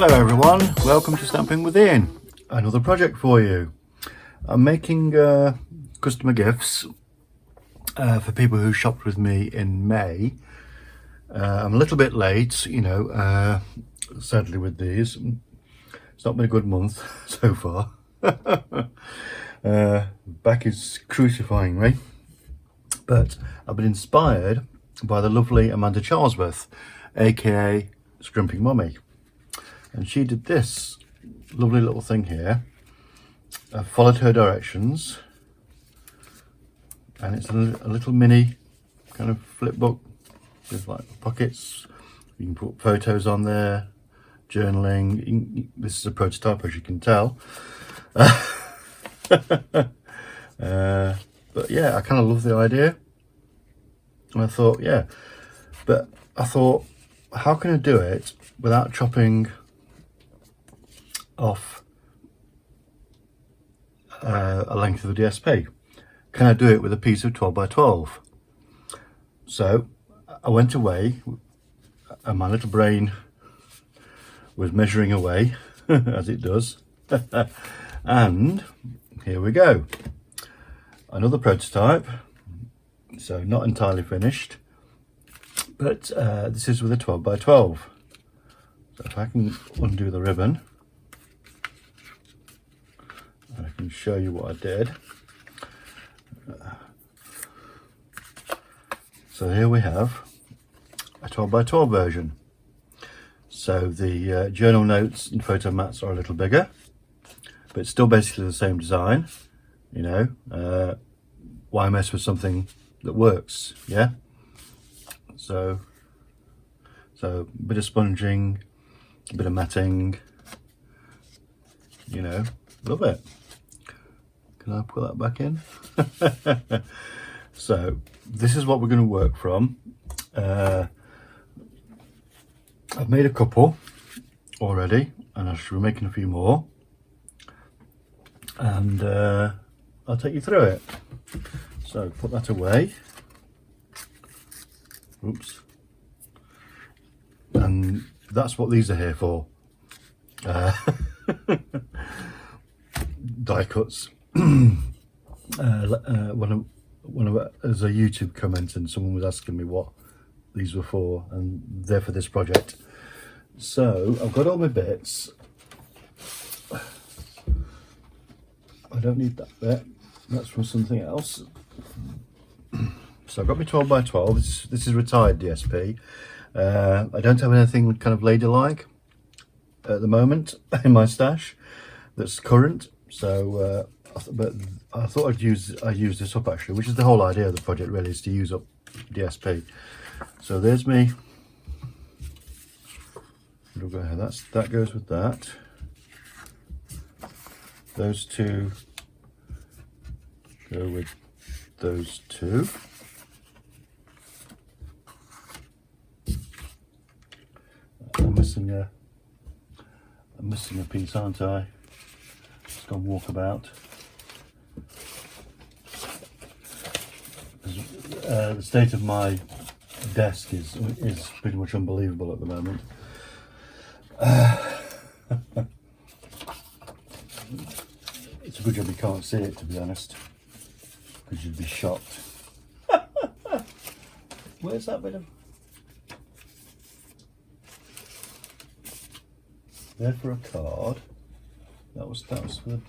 Hello everyone, welcome to Stamping with Ian. Another project for you. I'm making customer gifts for people who shopped with me in May. I'm a little bit late, you know, sadly with these. It's not been a good month so far. Back is crucifying me. But I've been inspired by the lovely Amanda Charlesworth, aka Scrimping Mummy. And she did this lovely little thing here. I followed her directions, and it's a little mini kind of flip book with like pockets. You can put photos on there, journaling. This is a prototype, as you can tell. But yeah, I kind of love the idea. And I thought, yeah, but I thought, how can I do it without chopping off a length of the DSP? Can I do it with a piece of 12 by 12? So I went away and my little brain was measuring away as it does. And here we go, another prototype. So not entirely finished, but this is with a 12 by 12. So if I can undo the ribbon, I can show you what I did. So here we have a 12 by 12 version. So the journal notes and photo mats are a little bigger, but it's still basically the same design. You know, why mess with something that works? Yeah. So a bit of sponging, a bit of matting, you know, love it. Can I put that back in? So this is what we're going to work from. I've made a couple already, and I should be making a few more, and I'll take you through it. So put that away. Oops. And that's what these are here for. Die cuts. One of as a YouTube comment, and someone was asking me what these were for, and they're for this project. So I've got all my bits. I don't need that bit. That's from something else. So I've got my 12 by 12. This is retired DSP. I don't have anything kind of ladylike at the moment in my stash that's current. So, but I thought I'd use this up actually, which is the whole idea of the project really, is to use up DSP. So there's me. That goes with that. Those two go with those two. I'm missing a piece, aren't I? Just gone walkabout. The state of my desk is pretty much unbelievable at the moment. It's a good job you can't see it, to be honest, because you'd be shocked. Where's that bit of... There for a card. That was for the...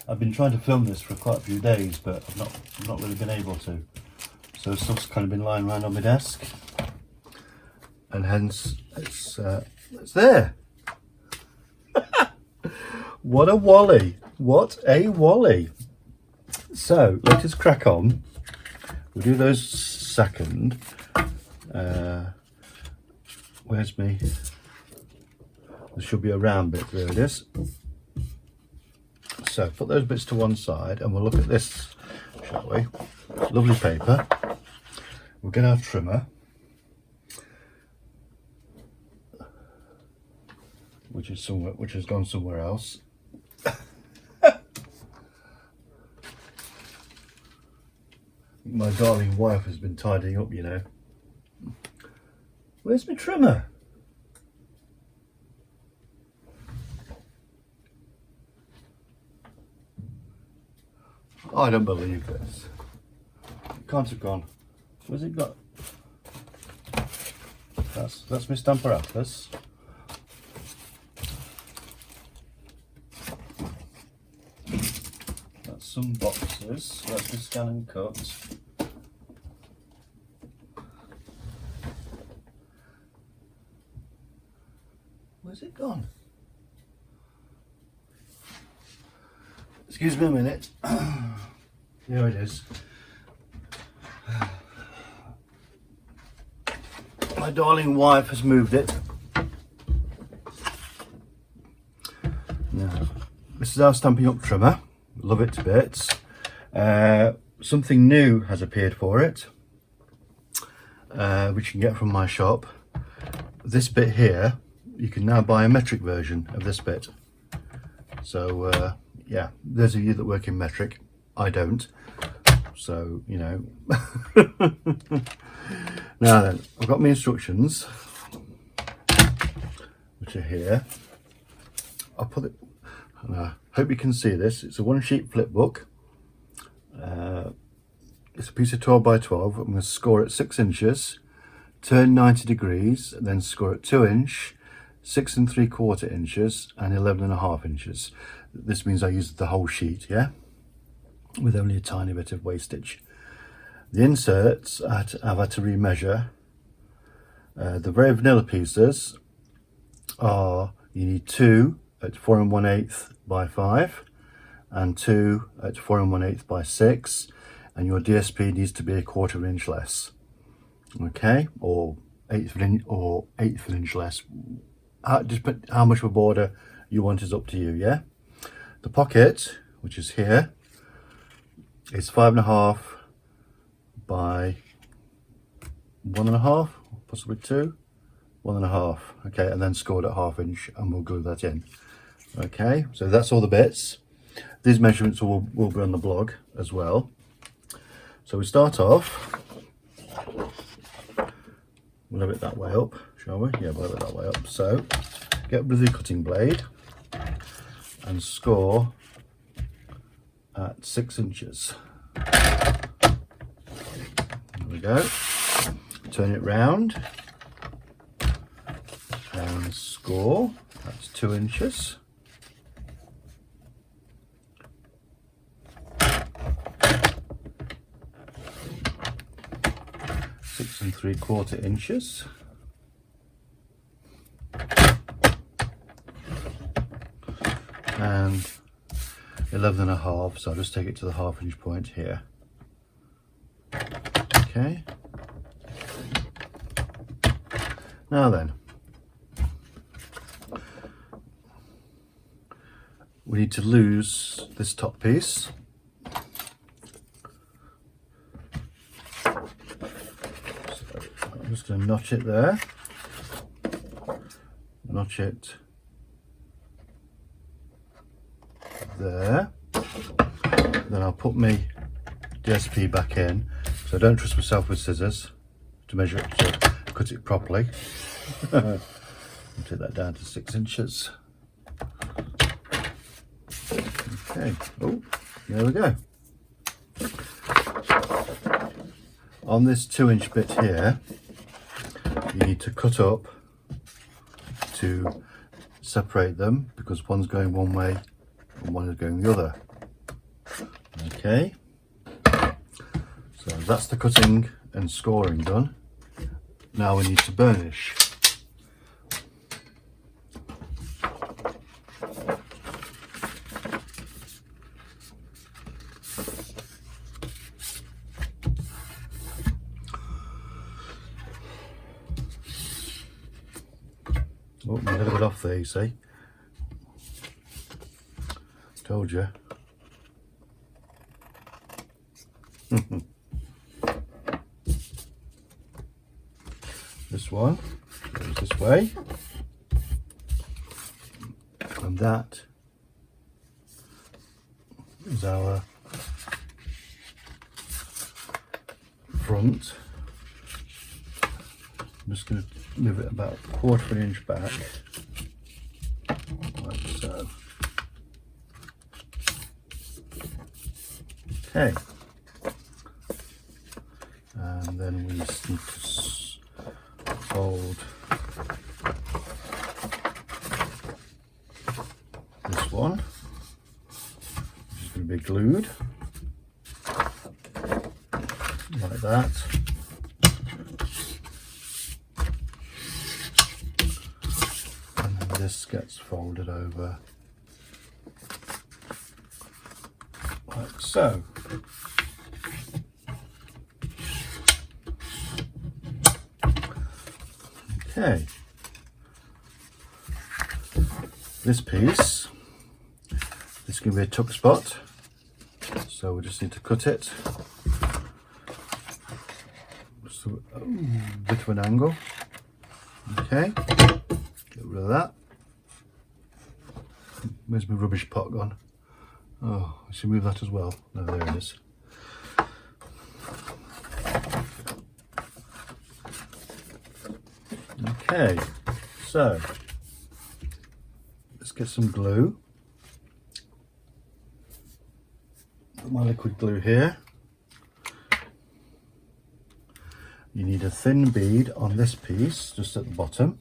I've been trying to film this for quite a few days, but I've not really been able to. So stuff's kind of been lying around on my desk, and hence it's there. What a wally! What a wally! So let us crack on. We'll do those second. Where's me? There should be a round bit. There it is. So put those bits to one side, and we'll look at this, shall we? Lovely paper. We'll get our trimmer, which has gone somewhere else. My darling wife has been tidying up, you know. Where's my trimmer? I don't believe this. It can't have gone. Where's it got? That's my Stampin' Up. That's some boxes. That's my scan and cut. Where's it gone? Excuse me a minute. Here it is. My darling wife has moved it. Now, this is our Stampin' Up trimmer. Love it to bits. Something new has appeared for it, which you can get from my shop. This bit here, you can now buy a metric version of this bit. So yeah, those of you that work in metric, I don't. So, you know. Now then, I've got my instructions, which are here. I'll put it, and I hope you can see this. It's a one sheet flip book. It's a piece of 12 by 12. I'm going to score at 6 inches, turn 90 degrees, and then score at 2 inch, 6 3/4 inches, and 11.5 inches. This means I used the whole sheet, yeah, with only a tiny bit of wastage. The inserts I've had to remeasure. The very vanilla pieces are, you need 2 at 4 1/8 by 5 and 2 at 4 1/8 by 6, and your DSP needs to be a 1/4 inch less, okay, or eighth of an inch less. Just put how much of a border you want is up to you, yeah. The pocket, which is here, is 5.5 by 1.5, possibly 2, 1.5, okay, and then scored at 1/2 inch, and we'll glue that in. Okay, so that's all the bits. These measurements will be on the blog as well. So we start off, we'll have it that way up, shall we? Yeah, we'll have it that way up. So get rid of the cutting blade and score at 6 inches. There we go. Turn it round and score. That's 2 inches. Six 3/4 inches. And 11.5, so I'll just take it to the 1/2 inch point here. Okay. Now then, we need to lose this top piece. So I'm just going to notch it there. Notch it there. Then I'll put my DSP back in. So I don't trust myself with scissors to measure it, to cut it properly. I'll take that down to 6 inches. Okay, oh, there we go. On this 2 inch bit here, you need to cut up to separate them, because one's going one way and one is going the other. Okay, so that's the cutting and scoring done. Now we need to burnish. Oh, a little bit off there, you see. Told you. This one goes this way, and that is our front. I'm just going to move it about 1/4 inch back, like so. Okay, and then we just need to fold this one, which is going to be glued like that. And then this gets folded over like so. Okay, this piece, this is going to be a tuck spot, so we just need to cut it so, a bit of an angle. Okay, get rid of that. Where's my rubbish pot gone? Oh, I should move that as well. No, there it is. Okay, so let's get some glue. Put my liquid glue here. You need a thin bead on this piece, just at the bottom.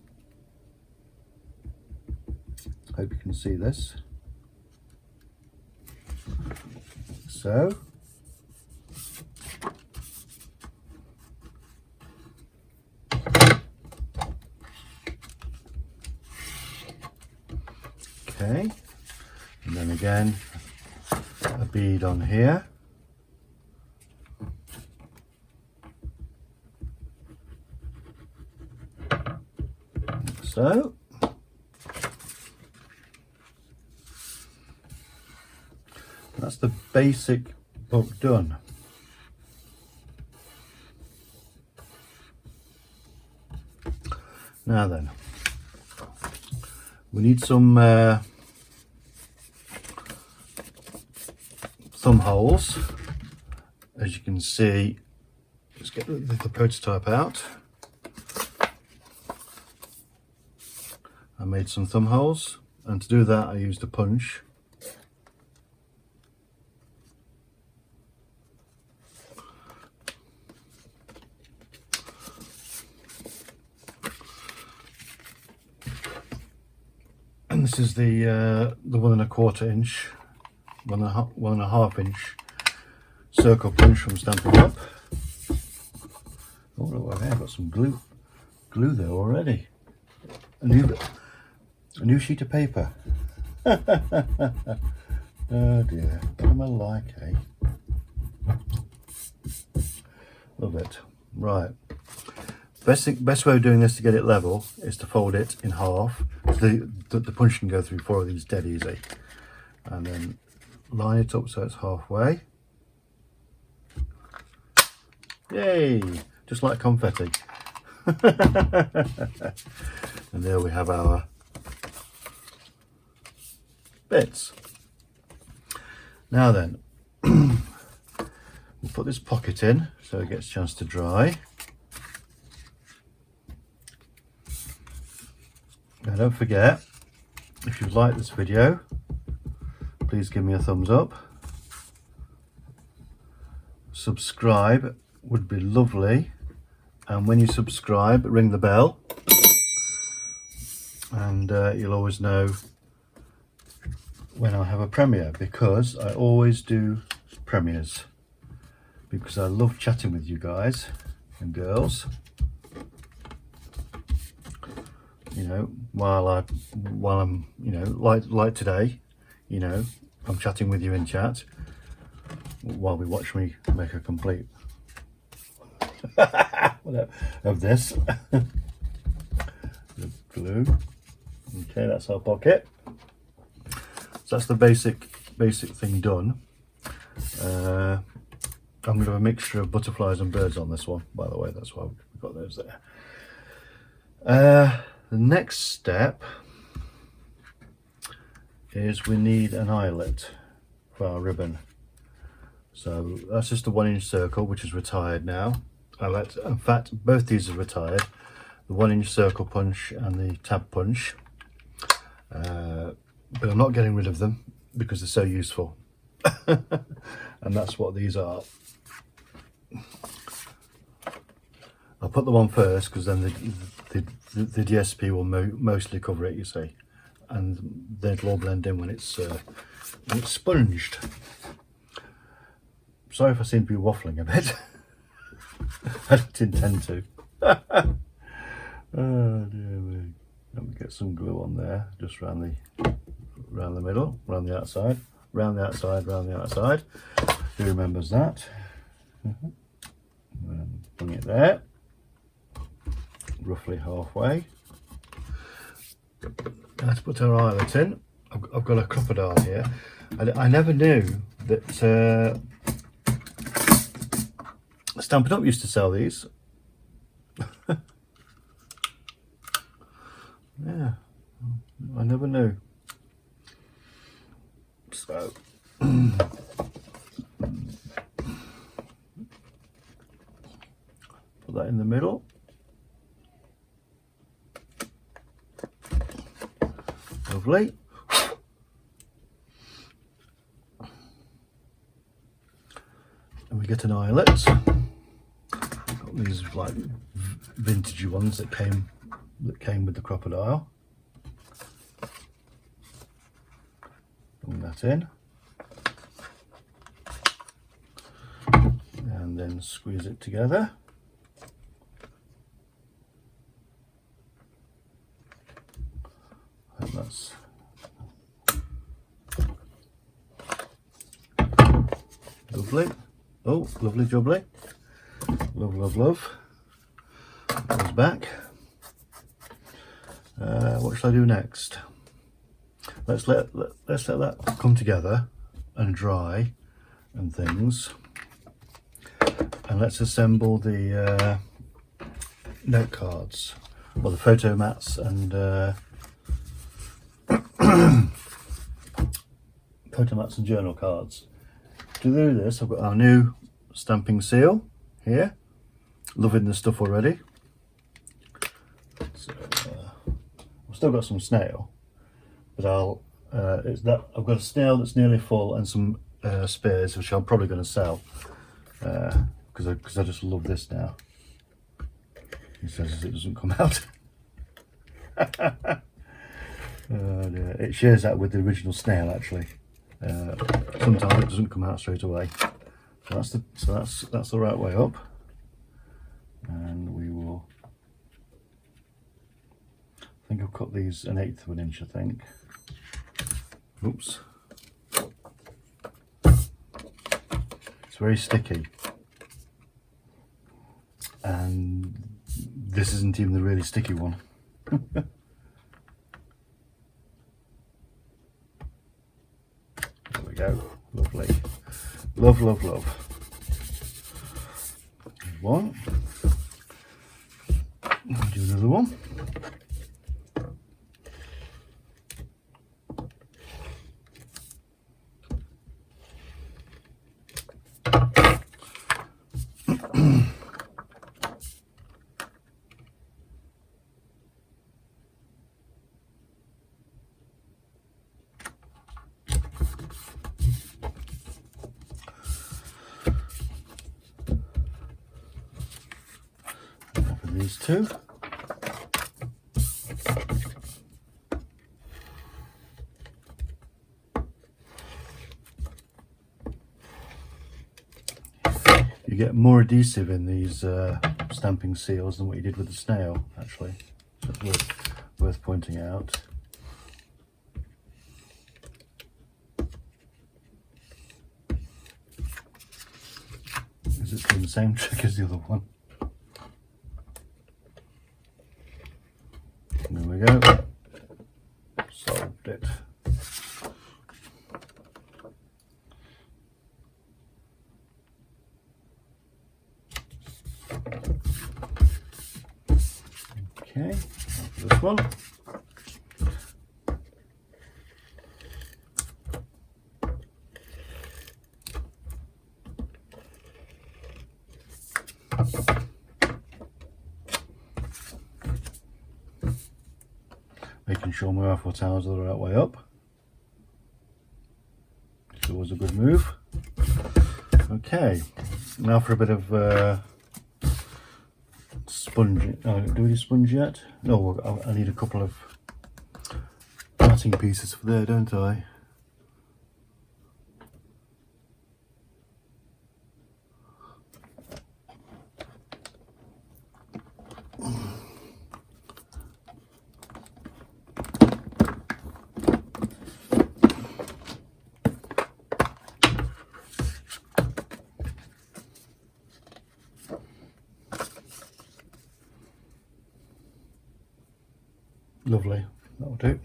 Hope you can see this. So. Okay, and then again a bead on here. Like so. That's the basic book done. Now then, we need some thumb holes. As you can see, let's get the prototype out. I made some thumb holes, and to do that I used a punch. And this is the 1 1/4 inch, 1 1/2 inch circle punch from Stampin Up. Oh look, I've got some glue there already. A new sheet of paper. Oh dear, what am I like, eh? Love it. Right. Best way of doing this to get it level is to fold it in half. So the punch can go through 4 of these dead easy. And then line it up so it's halfway. Yay! Just like confetti. And there we have our bits. Now then, we'll put this pocket in so it gets a chance to dry. Now don't forget, if you've liked this video, please give me a thumbs up. Subscribe would be lovely, and when you subscribe, ring the bell, and you'll always know when I have a premiere, because I always do premieres, because I love chatting with you guys and girls. You know, while I'm, you know, like today, you know, I'm chatting with you in chat while we watch me make a complete of this. The glue. Okay, that's our pocket. So that's the basic thing done. I'm going to have a mixture of butterflies and birds on this one, by the way. That's why we've got those there. The next step is we need an eyelet for our ribbon. So that's just a 1 inch circle, which is retired now. In fact, both these are retired. The 1 inch circle punch and the tab punch. But I'm not getting rid of them because they're so useful. And that's what these are. I'll put them on first because then the DSP will mostly cover it, you see, and they'll all blend in when it's sponged. Sorry if I seem to be waffling a bit. I don't intend to. Oh dear me. Let me get some glue on there, just around the middle, around the outside, round the outside, round the outside. Who remembers that? And bring it there, roughly halfway. Let's put our eyelet in. I've got a crocodile here. I never knew that Stampin' Up used to sell these. Yeah, I never knew. So put that in the middle. Lovely. And we get an eyelet. Got these like vintagey ones that came with the crocodile. Bring that in. And then squeeze it together. And that's lovely. Oh, lovely jubbly. Love, love, love. Goes back. What shall I do next? Let's let that come together and dry and things, and let's assemble the note cards, or the photo mats and photo mats and journal cards. To do this, I've got our new stamping seal here. Loving the stuff already. So, I've still got some snail, but I've got a snail that's nearly full and some spares, which I'm probably going to sell because I just love this now. He says it doesn't come out. It shares that with the original snail actually. Sometimes it doesn't come out straight away. So that's the right way up, and we will. I think I've cut these 1/8 of an inch. I think. Oops. It's very sticky, and this isn't even the really sticky one. There we go. Lovely. Love, love, love. There's one. I'll do another one. These two. You get more adhesive in these stamping seals than what you did with the snail, actually. So it's worth pointing out. Is it doing the same trick as the other one? There we go. Solved it. Okay, this one. sure my Eiffel Tower's the right way up. It's always a good move. Okay, now for a bit of sponge. Do we need sponge yet? No, I need a couple of matting pieces for there, don't I? Lovely, that'll do.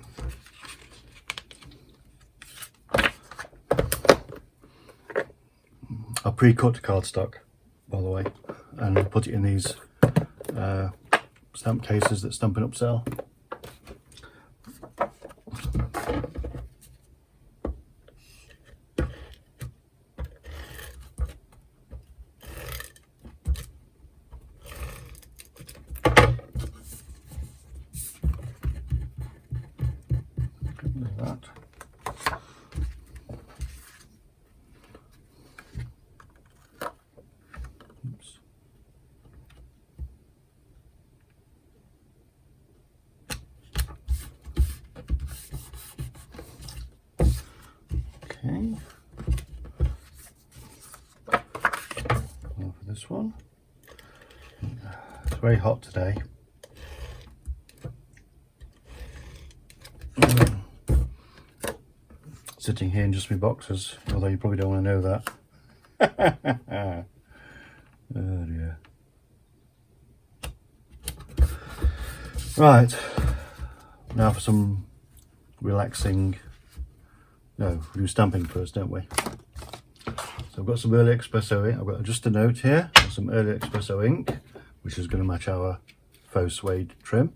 I pre-cut cardstock, by the way, and put it in these stamp cases that Stampin' Up sell. That. Oops. Okay. Now for this one. It's very hot today. Sitting here in just my boxers, although you probably don't want to know that. Oh dear. Right, now for some relaxing. No, we do stamping first, don't we? So I've got some early espresso ink. I've got just a note here, some early espresso ink, which is going to match our faux suede trim.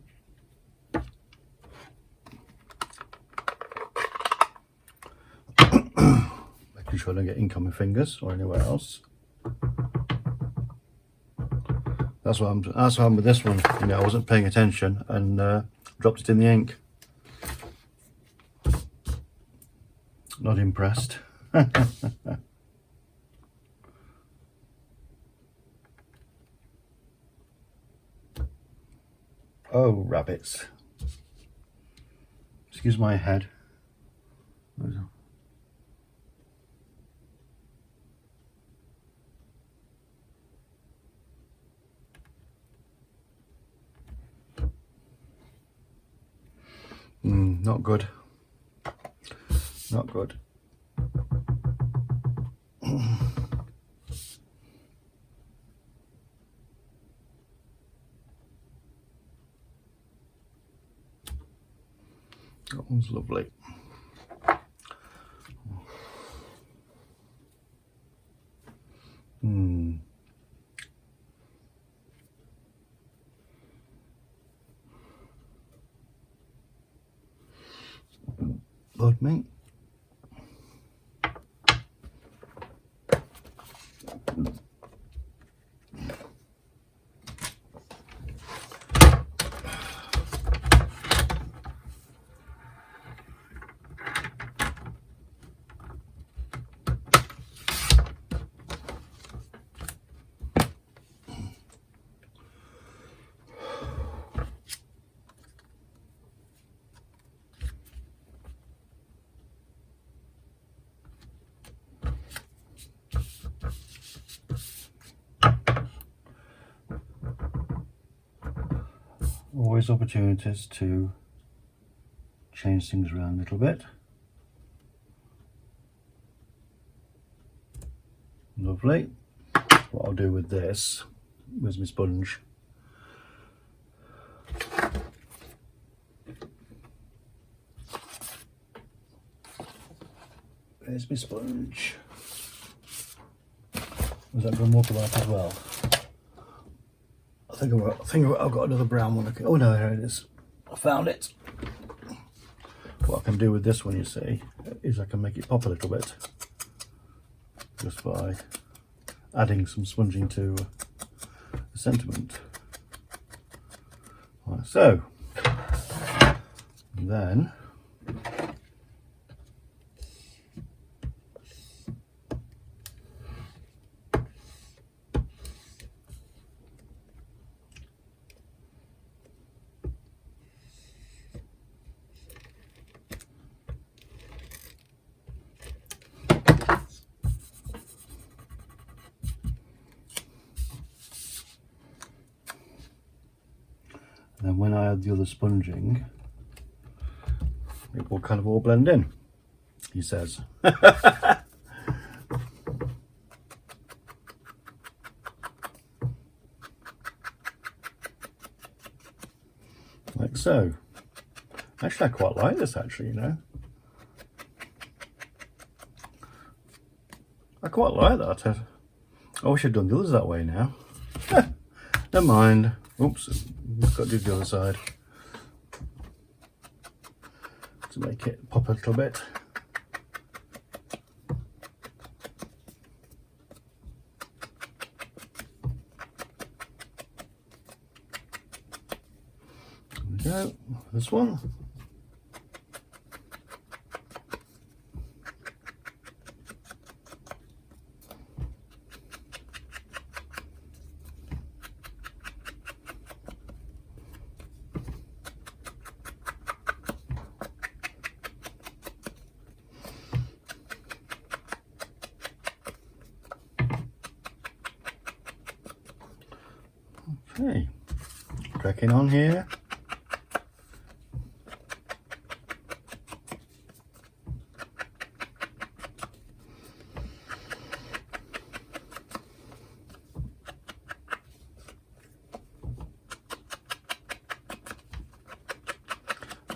Making sure I don't get ink on my fingers or anywhere else. That's what I'm with this one. You know, I wasn't paying attention and dropped it in the ink. Not impressed. Oh, rabbits. Excuse my head. Not good. Not good. That one's lovely. Pardon me. Always opportunities to change things around a little bit. Lovely. What I'll do with this, where's my sponge? There's my sponge. Was that going to walk about as well? I think I've got another brown one. Oh no, here it is. I found it. What I can do with this one, you see, is I can make it pop a little bit just by adding some sponging to the sentiment. Right, so And then when I add the other sponging, it will kind of all blend in, he says. Like so. Actually, I quite like this, actually, you know. I quite like that. I wish I'd done the others that way now. Never mind. Oops, got to do the other side to make it pop a little bit. There we go, this one. Okay, cracking on here.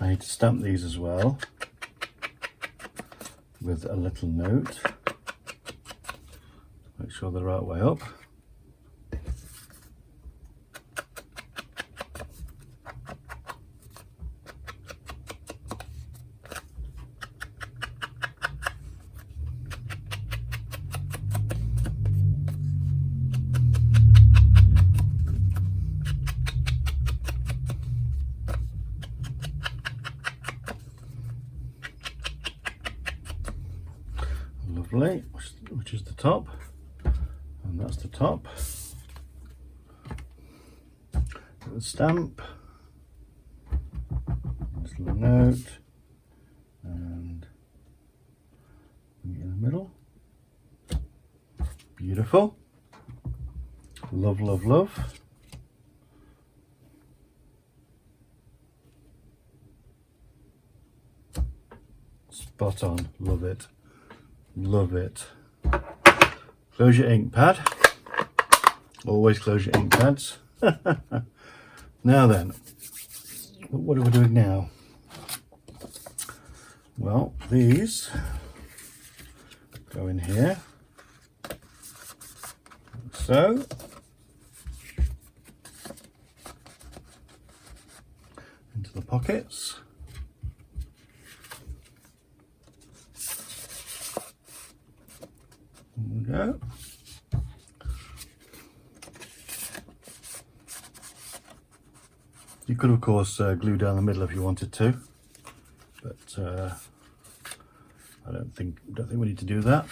I need to stamp these as well with a little note. Make sure they're the right way up. Lovely, which is the top, and that's the top. The stamp, this little note, and bring it in the middle. Beautiful. Love, love, love. Spot on. Love it. Love it. Close your ink pad. Always close your ink pads. Now then, what are we doing now? Well, these go in here. Like so. Into the pockets. There we go. You could of course glue down the middle if you wanted to, but I don't think we need to do that.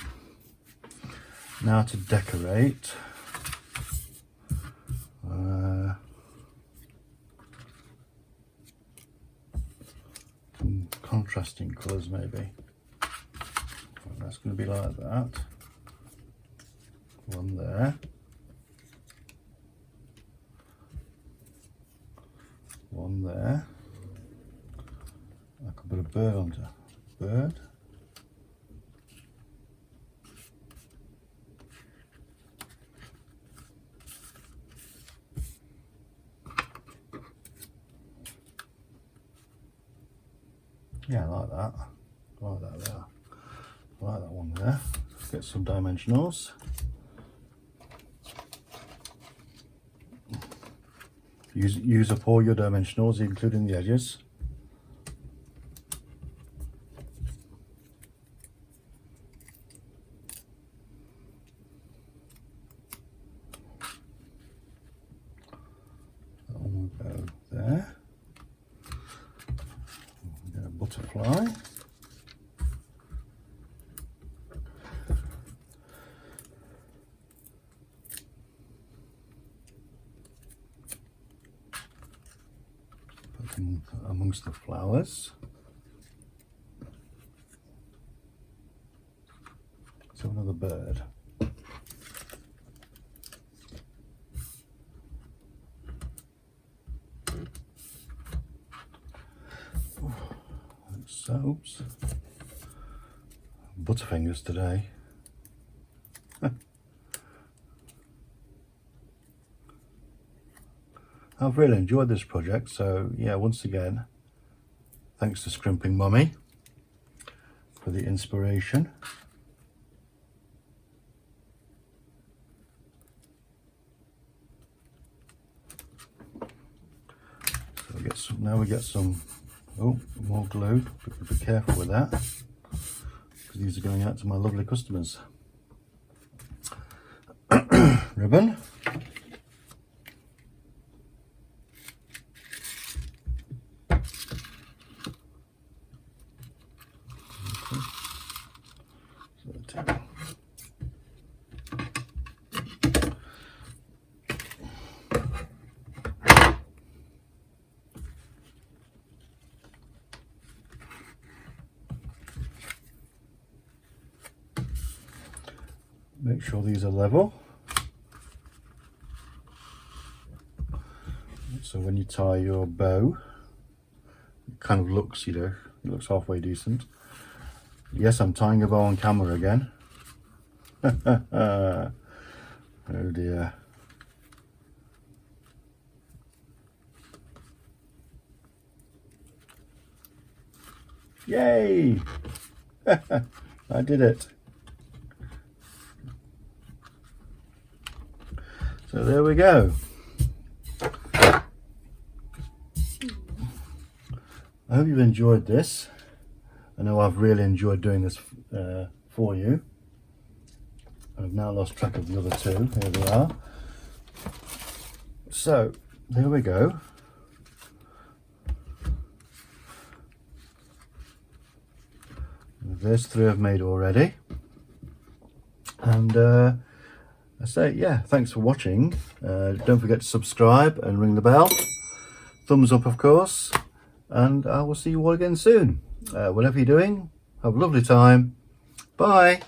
Now to decorate. Some contrasting colours maybe. That's going to be like that. One there. One there. I could put a bird onto bird. Yeah, I like that. I like that there. I like that one there. Let's get some dimensionals. Use up all your dimensionals, including the edges. That one will go there. dry. Put them amongst the flowers. So another bird. Soaps. Butterfingers today. I've really enjoyed this project, so yeah, once again, thanks to Scrimping Mummy for the inspiration. So now we get some, oh, more glue. Be careful with that, because these are going out to my lovely customers. Ribbon. Make sure these are level. So when you tie your bow, it kind of looks, you know, it looks halfway decent. Yes, I'm tying a bow on camera again. Oh dear. Yay! I did it. So there we go. I hope you've enjoyed this. I know I've really enjoyed doing this for you. I've now lost track of the other two. Here they are. So there we go. There's 3 I've made already. And I say, yeah, thanks for watching. Don't forget to subscribe and ring the bell. Thumbs up, of course. And I will see you all again soon. Whatever you're doing, have a lovely time. Bye.